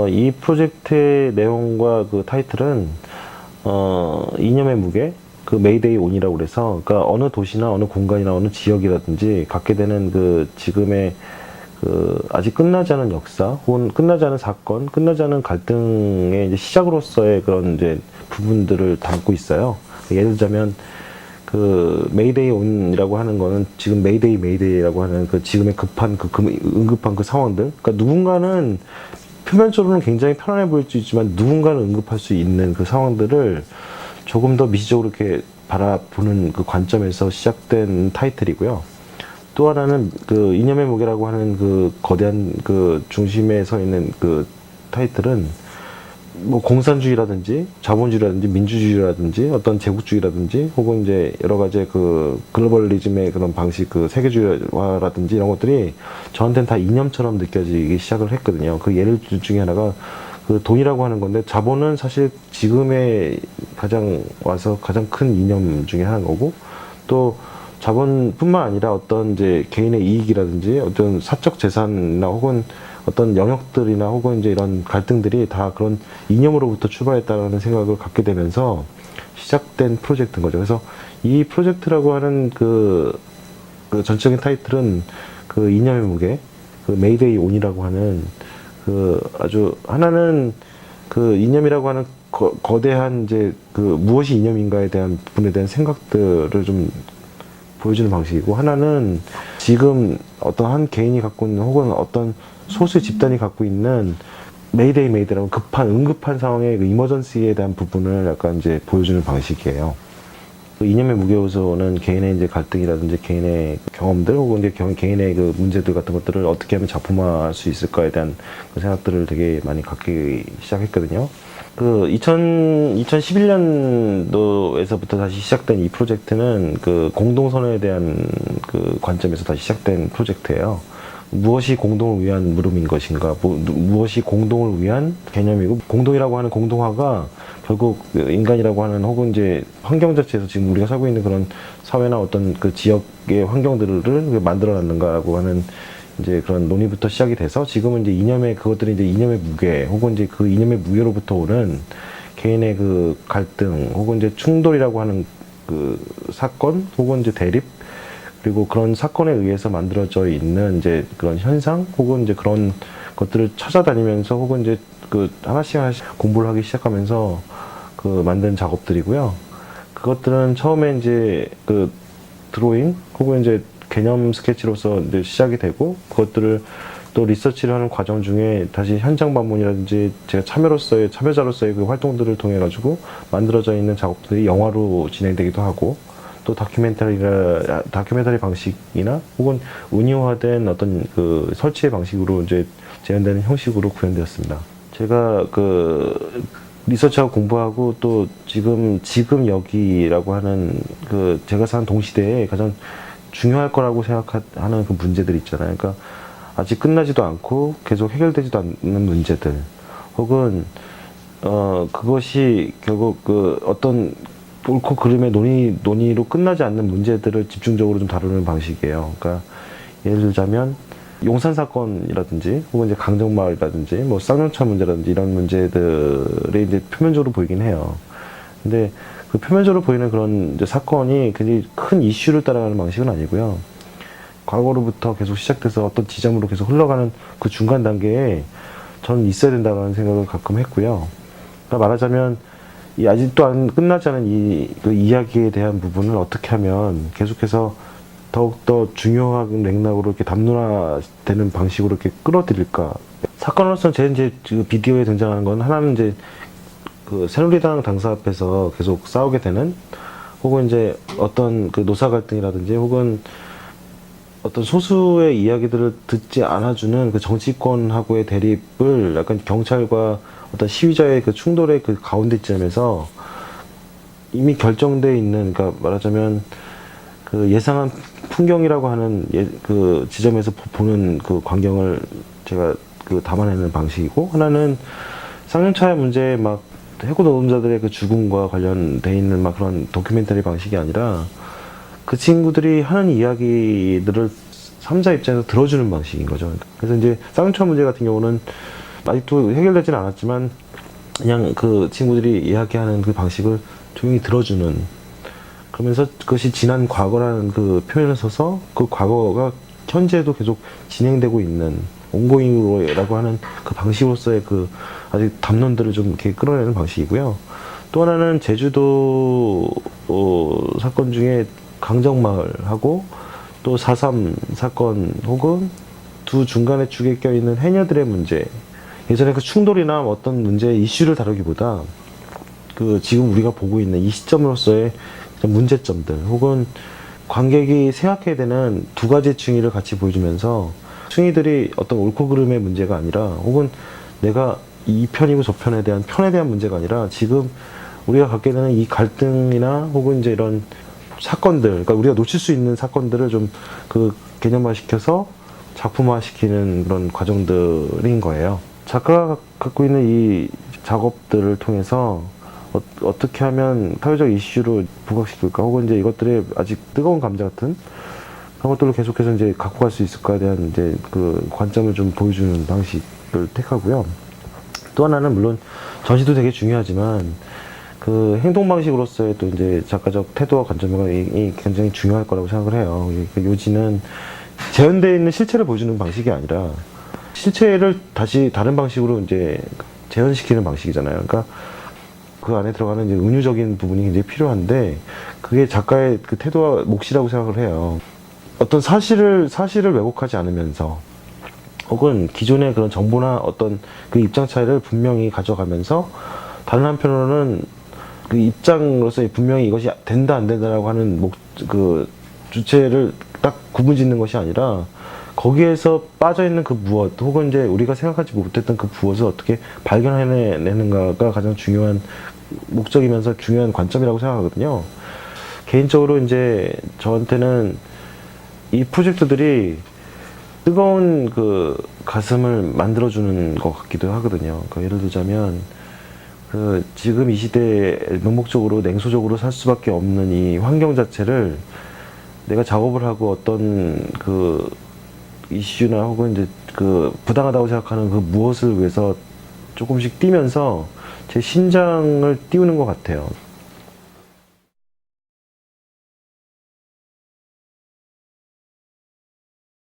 이 프로젝트의 내용과 그 타이틀은 이념의 무게, 그 메이데이 온이라고 그래서, 그러니까 어느 도시나 어느 공간이나 어느 지역이라든지 갖게 되는 그 지금의 그 아직 끝나지 않은 역사, 혹은 끝나지 않은 사건, 끝나지 않은 갈등의 이제 시작으로서의 그런 이제 부분들을 담고 있어요. 예를 들자면 그 메이데이 온이라고 하는 거는 지금 메이데이라고 하는 그 지금의 급한 응급한 그 상황들, 그러니까 누군가는 표면적으로는 굉장히 편안해 보일 수 있지만 누군가는 응급할 수 있는 그 상황들을 조금 더 미시적으로 이렇게 바라보는 그 관점에서 시작된 타이틀이고요. 또 하나는 그 이념의 무게라고 하는 그 거대한 그 중심에 서 있는 그 타이틀은 뭐 공산주의라든지 자본주의라든지 민주주의라든지 어떤 제국주의라든지 혹은 이제 여러 가지 그 글로벌리즘의 그런 방식, 그 세계주의화라든지 이런 것들이 저한테는 다 이념처럼 느껴지기 시작을 했거든요. 그 예를 중에 하나가 그 돈이라고 하는 건데, 자본은 사실 지금의 가장 큰 이념 중에 하나인 거고, 또 자본뿐만 아니라 어떤 이제 개인의 이익이라든지 어떤 사적 재산이나 혹은 어떤 영역들이나 혹은 이제 이런 갈등들이 다 그런 이념으로부터 출발했다라는 생각을 갖게 되면서 시작된 프로젝트인 거죠. 그래서 이 프로젝트라고 하는 그 전적인 타이틀은 그 이념의 무게, 그 메이데이 온이라고 하는 그 아주 하나는 그 이념이라고 하는 거대한 이제 그 무엇이 이념인가에 대한 부분에 대한 생각들을 좀 보여주는 방식이고, 하나는 지금 어떤 한 개인이 갖고 있는 혹은 어떤 소수의 집단이 갖고 있는 메이데이라는 응급한 상황의 그 이머전시에 대한 부분을 약간 이제 보여주는 방식이에요. 그 이념의 무게 요소는 개인의 이제 갈등이라든지 개인의 경험들 혹은 이제 개인의 그 문제들 같은 것들을 어떻게 하면 작품화할 수 있을까에 대한 그 생각들을 되게 많이 갖기 시작했거든요. 그 2011년도에서부터 다시 시작된 이 프로젝트는 그 공동선언에 대한 그 관점에서 다시 시작된 프로젝트예요. 무엇이 공동을 위한 물음인 것인가, 무엇이 공동을 위한 개념이고, 공동이라고 하는 공동화가 결국 인간이라고 하는 혹은 이제 환경 자체에서 지금 우리가 살고 있는 그런 사회나 어떤 그 지역의 환경들을 만들어놨는가라고 하는 이제 그런 논의부터 시작이 돼서, 지금은 이제 그것들이 이제 이념의 무게 혹은 이제 그 이념의 무게로부터 오는 개인의 그 갈등 혹은 이제 충돌이라고 하는 그 사건 혹은 이제 대립, 그리고 그런 사건에 의해서 만들어져 있는 이제 그런 현상 혹은 이제 그런 것들을 찾아다니면서 혹은 이제 그 하나씩 공부를 하기 시작하면서 그 만든 작업들이고요. 그것들은 처음에 이제 그 드로잉 혹은 이제 개념 스케치로서 이제 시작이 되고, 그것들을 또 리서치를 하는 과정 중에 다시 현장 방문이라든지 제가 참여자로서의 그 활동들을 통해 가지고 만들어져 있는 작업들이 영화로 진행되기도 하고, 또 다큐멘터리 방식이나 혹은 운영화된 어떤 그 설치의 방식으로 이제 재현되는 형식으로 구현되었습니다. 제가 그 리서치하고 공부하고 또 지금 여기라고 하는 그 제가 사는 동시대에 가장 중요할 거라고 생각하는 그 문제들 있잖아요. 그러니까 아직 끝나지도 않고 계속 해결되지도 않는 문제들, 혹은 그것이 결국 그 어떤 옳고 그름의 논의로 끝나지 않는 문제들을 집중적으로 좀 다루는 방식이에요. 그러니까 예를 들자면 용산 사건이라든지 혹은 이제 강정마을이라든지 뭐 쌍용차 문제라든지 이런 문제들이 이제 표면적으로 보이긴 해요. 근데 그 표면적으로 보이는 그런 이제 사건이 굉장히 큰 이슈를 따라가는 방식은 아니고요. 과거로부터 계속 시작돼서 어떤 지점으로 계속 흘러가는 그 중간 단계에 저는 있어야 된다는 생각을 가끔 했고요. 그러니까 말하자면 이 아직도 끝나지 않은 그 이야기에 대한 부분을 어떻게 하면 계속해서 더욱더 중요한 맥락으로 이렇게 담론화되는 방식으로 이렇게 끌어들일까. 사건으로서는 제 이제 그 비디오에 등장하는 건, 하나는 이제 그 새누리당 당사 앞에서 계속 싸우게 되는, 혹은 이제 어떤 그 노사 갈등이라든지 혹은 어떤 소수의 이야기들을 듣지 않아주는 그 정치권하고의 대립을 약간 경찰과 어떤 시위자의 그 충돌의 그 가운데쯤에서 이미 결정돼 있는, 그러니까 말하자면 그 예상한 풍경이라고 하는 그 지점에서 보는 그 광경을 제가 그 담아내는 방식이고, 하나는 쌍용차의 문제에 막 해고 노동자들의 그 죽음과 관련돼 있는 막 그런 다큐멘터리 방식이 아니라 그 친구들이 하는 이야기들을 3자 입장에서 들어주는 방식인 거죠. 그래서 이제 쌍용차 문제 같은 경우는 아직도 해결되지는 않았지만 그냥 그 친구들이 이야기하는 그 방식을 조용히 들어주는, 그러면서 그것이 지난 과거라는 그 표현을 써서 그 과거가 현재도 계속 진행되고 있는 온고잉으로라고 하는 그 방식으로서의 그 아직 담론들을 좀 이렇게 끌어내는 방식이고요. 또 하나는 제주도 사건 중에 강정마을하고 또 4.3 사건 혹은 두 중간에 축에 껴있는 해녀들의 문제, 예전에 그 충돌이나 어떤 문제의 이슈를 다루기보다 그 지금 우리가 보고 있는 이 시점으로서의 문제점들 혹은 관객이 생각해야 되는 두 가지 층위를 같이 보여주면서 층위들이 어떤 옳고 그름의 문제가 아니라 혹은 내가 이 편이고 저 편에 대한 문제가 아니라 지금 우리가 갖게 되는 이 갈등이나 혹은 이제 이런 사건들, 그러니까 우리가 놓칠 수 있는 사건들을 좀 그 개념화 시켜서 작품화 시키는 그런 과정들인 거예요. 작가가 갖고 있는 이 작업들을 통해서 어떻게 하면 사회적 이슈로 부각시킬까, 혹은 이제 이것들의 아직 뜨거운 감자 같은 그런 것들을 계속해서 이제 갖고 갈 수 있을까에 대한 이제 그 관점을 좀 보여주는 방식을 택하고요. 또 하나는 물론 전시도 되게 중요하지만 그 행동 방식으로서의 또 이제 작가적 태도와 관점이 굉장히 중요할 거라고 생각을 해요. 그 요지는 재현되어 있는 실체를 보여주는 방식이 아니라 실체를 다시 다른 방식으로 이제 재현시키는 방식이잖아요. 그러니까 그 안에 들어가는 이제 은유적인 부분이 굉장히 필요한데 그게 작가의 그 태도와 몫이라고 생각을 해요. 어떤 사실을 왜곡하지 않으면서 혹은 기존의 그런 정보나 어떤 그 입장 차이를 분명히 가져가면서 다른 한편으로는 그 입장으로서 분명히 이것이 된다 안 된다라고 하는 그 주체를 딱 구분짓는 것이 아니라 거기에서 빠져있는 그 무엇 혹은 이제 우리가 생각하지 못했던 그 무엇을 어떻게 발견해내는가가 가장 중요한 목적이면서 중요한 관점이라고 생각하거든요. 개인적으로 이제 저한테는 이 프로젝트들이 뜨거운 그 가슴을 만들어주는 것 같기도 하거든요. 그러니까 예를 들자면 그 지금 이 시대에 명목적으로 냉소적으로 살 수밖에 없는 이 환경 자체를 내가 작업을 하고 어떤 그 이슈나 혹은 이제 그 부당하다고 생각하는 그 무엇을 위해서 조금씩 뛰면서 제 심장을 띄우는 것 같아요.